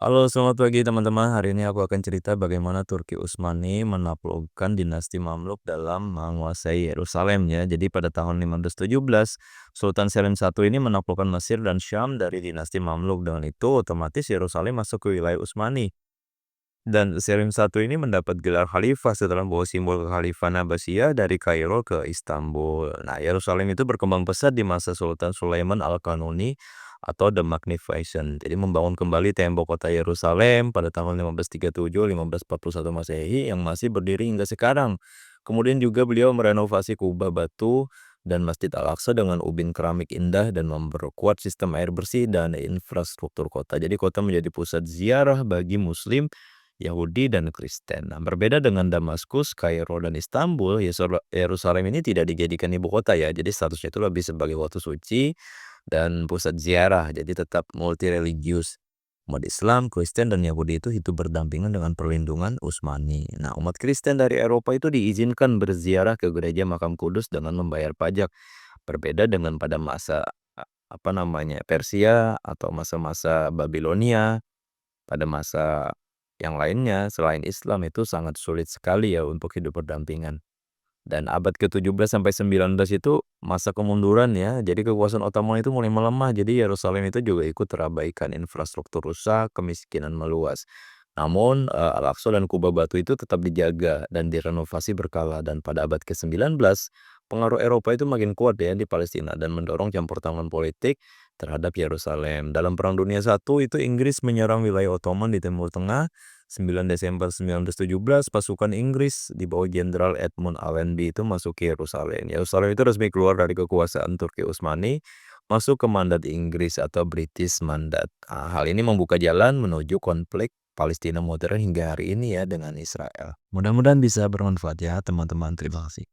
Halo, selamat pagi teman-teman. Hari ini aku akan cerita bagaimana Turki Utsmani menaklukkan dinasti Mamluk dalam menguasai Yerusalem ya. Jadi pada tahun 1517, Sultan Selim I ini menaklukkan Mesir dan Syam dari dinasti Mamluk. Dengan itu otomatis Yerusalem masuk ke wilayah Utsmani. Dan Selim I ini mendapat gelar khalifah setelah membawa simbol kekhalifahan Abbasiyah dari Kairo ke Istanbul. Nah, Yerusalem itu berkembang pesat di masa Sultan Sulaiman Al-Qanuni atau The Magnificent. Jadi membangun kembali tembok kota Yerusalem pada tahun 1537-1541 Masehi yang masih berdiri hingga sekarang. Kemudian juga beliau merenovasi kubah batu dan Masjid Al-Aqsa dengan ubin keramik indah dan memperkuat sistem air bersih dan infrastruktur kota. Jadi kota menjadi pusat ziarah bagi Muslim, Yahudi dan Kristen. Nah, berbeda dengan Damaskus, Kairo, dan Istanbul, Yerusalem ini tidak dijadikan ibu kota ya. Jadi statusnya itu lebih sebagai kota suci dan pusat ziarah. Jadi tetap multi religius. Umat Islam, Kristen, dan Yahudi itu hidup berdampingan dengan perlindungan Utsmani. Nah, umat Kristen dari Eropa itu diizinkan berziarah ke gereja Makam Kudus dengan membayar pajak. Berbeda dengan pada masa Persia atau masa-masa Babilonia. Pada masa yang lainnya selain Islam itu sangat sulit sekali ya untuk hidup berdampingan. Dan abad ke-17 sampai 19 itu masa kemunduran ya. Jadi kekuasaan Ottoman itu mulai melemah. Jadi Yerusalem itu juga ikut terabaikan, infrastruktur rusak, kemiskinan meluas. Namun Al-Aqsa dan Kubah Batu itu tetap dijaga dan direnovasi berkala. Dan pada abad ke-19 pengaruh Eropa itu makin kuat ya di Palestina dan mendorong campur tangan politik terhadap Yerusalem. Dalam Perang Dunia I itu Inggris menyerang wilayah Ottoman di Timur Tengah. 9 Desember 1917, pasukan Inggris di bawah Jenderal Edmund Allenby itu masuk ke Yerusalem. Yerusalem itu resmi keluar dari kekuasaan Turki Utsmani, masuk ke mandat Inggris atau British Mandat. Nah, hal ini membuka jalan menuju konflik Palestina modern hingga hari ini ya dengan Israel. Mudah-mudahan bisa bermanfaat ya teman-teman. Terima kasih.